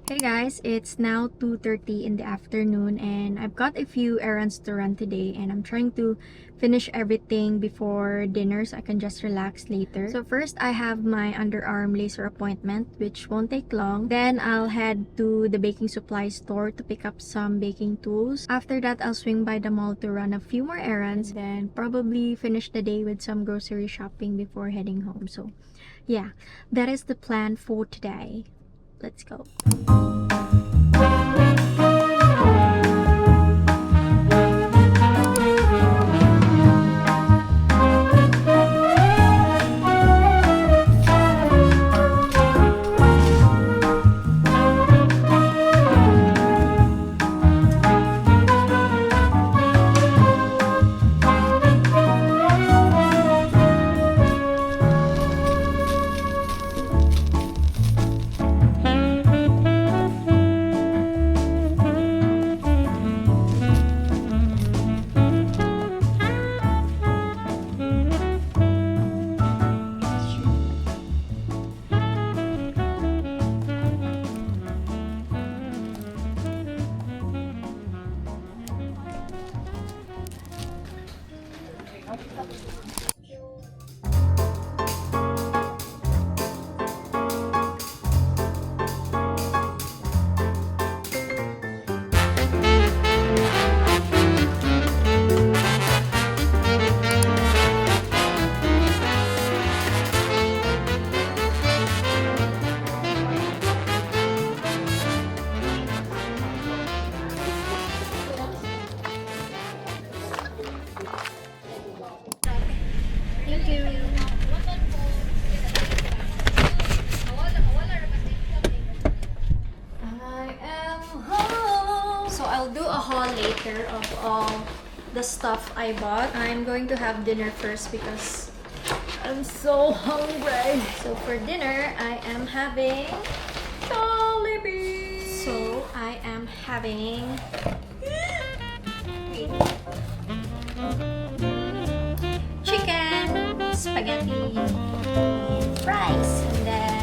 Hey guys, it's now 2:30 in the afternoon and I've got a few errands to run today and I'm trying to finish everything before dinner so I can just relax later. So first I have my underarm laser appointment which won't take long. Then I'll head to the baking supply store to pick up some baking tools. After that I'll swing by the mall to run a few more errands, then probably finish the day with some grocery shopping before heading home. So yeah, that is the plan for today. Let's go. Thank you. I am home. So I'll do a haul later of all the stuff I bought. I'm going to have dinner first because I'm so hungry. So for dinner, I am having Jollibee. So I am having chicken, spaghetti, fries, and then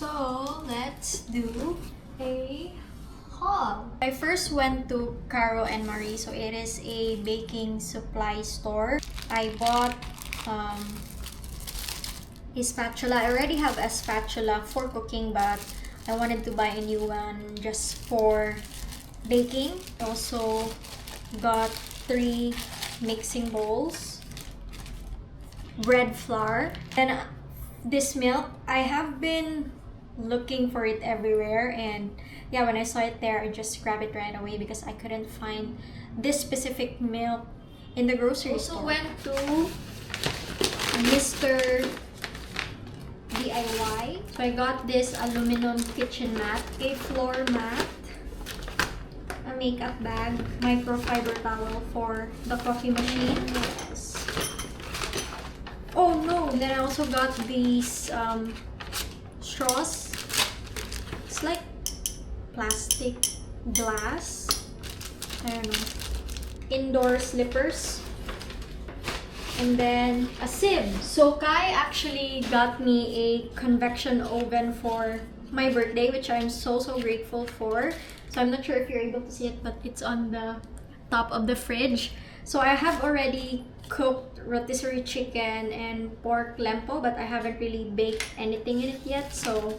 so let's do a haul. I first went to Caro and Marie, so it is a baking supply store. I bought a spatula. I already have a spatula for cooking, but I wanted to buy a new one just for baking. Also got 3 mixing bowls, bread flour, and this milk. I have been looking for it everywhere, and yeah, when I saw it there I just grabbed it right away because I couldn't find this specific milk in the grocery store. Also went to Mr. DIY. So I got this aluminum kitchen mat, a floor mat, a makeup bag, microfiber towel for the coffee machine. Yes. Oh no! And then I also got these straws. It's like plastic glass. I don't know. Indoor slippers. And then a sieve. So Kai actually got me a convection oven for my birthday, which I'm so grateful for. So I'm not sure if you're able to see it, but it's on the top of the fridge. So I have already cooked rotisserie chicken and pork lempo, but I haven't really baked anything in it yet. So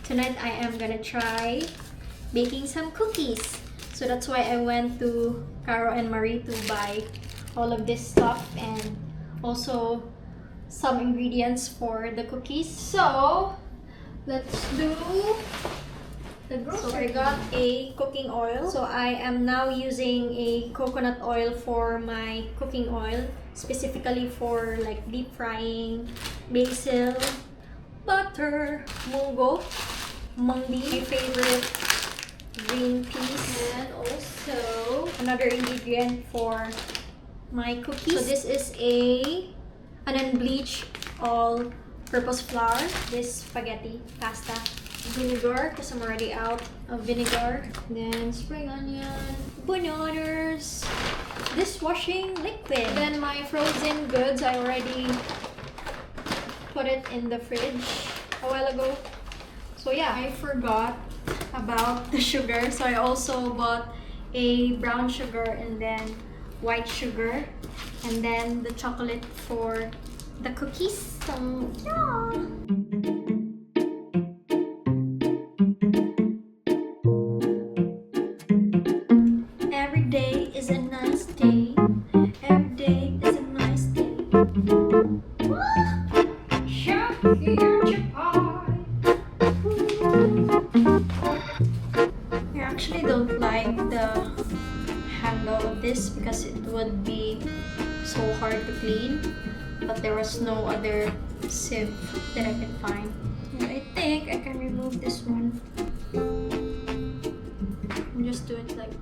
tonight I am gonna try baking some cookies. So that's why I went to Caro and Marie to buy all of this stuff and also some ingredients for the cookies. So let's do the grocery. So I got a cooking oil. So I am now using a coconut oil for my cooking oil, specifically for like deep frying, basil, butter, mungo, mungdi, my favorite green peas, and also another ingredient for my cookies. So this is an unbleached all-purpose flour. This spaghetti pasta vinegar, because I'm already out of vinegar. Then spring onion, bananas, dishwashing liquid. Then my frozen goods, I already put it in the fridge a while ago. So yeah, I forgot about the sugar, so I also bought a brown sugar and then white sugar, and then the chocolate for the cookies. So yeah. Every day is a nice day. Every day is a nice day. I actually don't like the handle of this because it would be so hard to clean, but there was no other sieve that I could find. And I think I can remove this one. I'm just doing it like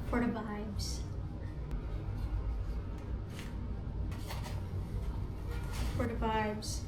for the vibes. For the vibes.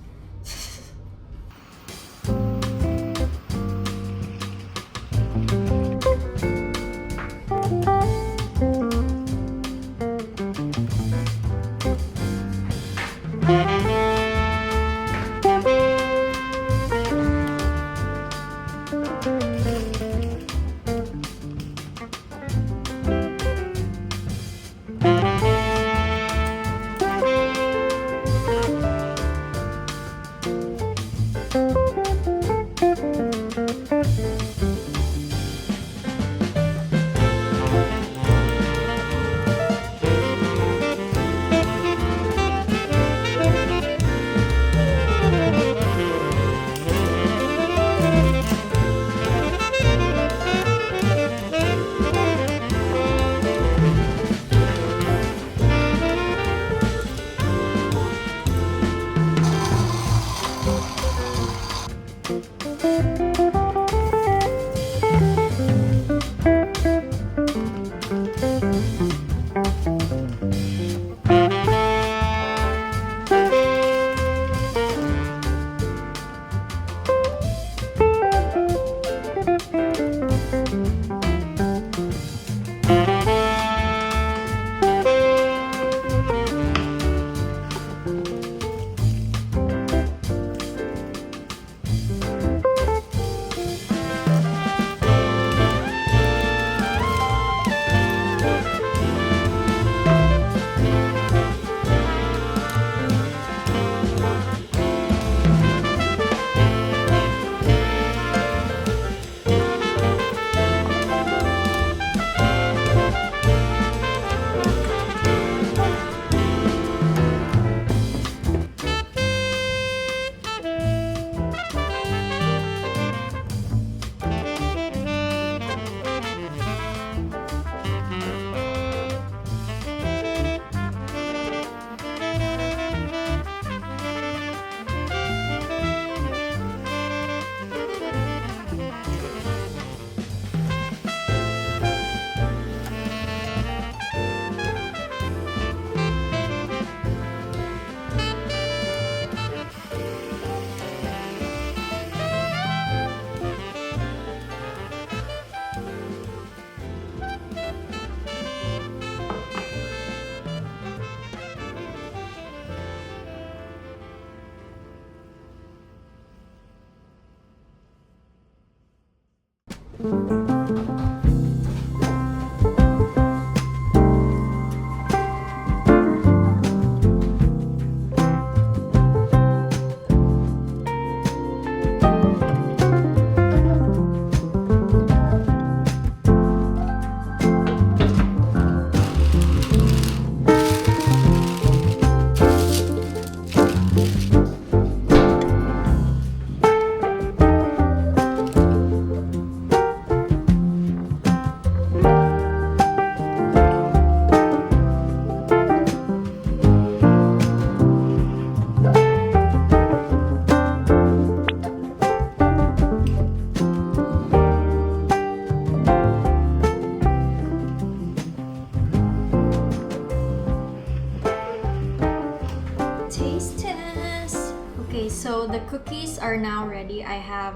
cookies are now ready. I have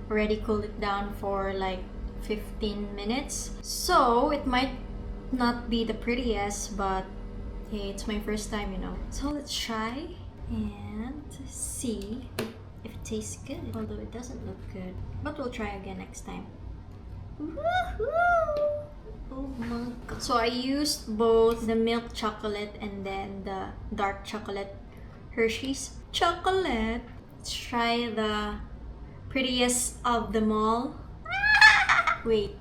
already cooled it down for like 15 minutes. So it might not be the prettiest, but hey, it's my first time, you know. So let's try and see if it tastes good. Although it doesn't look good. But we'll try again next time. Woohoo! Oh my god. So I used both the milk chocolate and then the dark chocolate Hershey's chocolate. Let's try the prettiest of them all. Wait.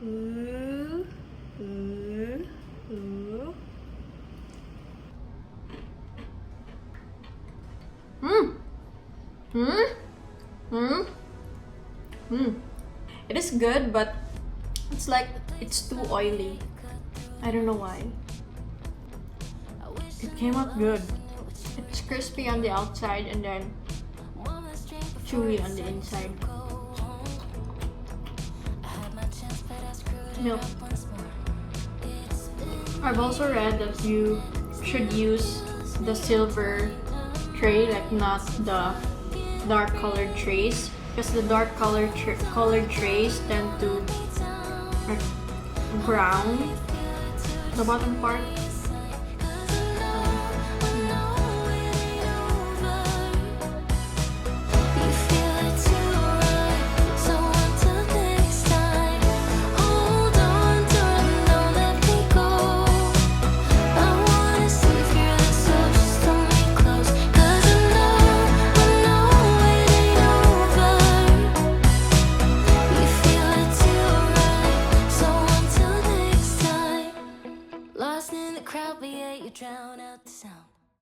Ooh, ooh, ooh. It is good, but it's like it's too oily. I don't know why. It came out good. It's crispy on the outside and then chewy on the inside. Milk. I've also read that you should use the silver tray, like not the dark colored trays, because the dark colored trays tend to like brown the bottom part. Lost in the crowd, but yeah, you drown out the sound.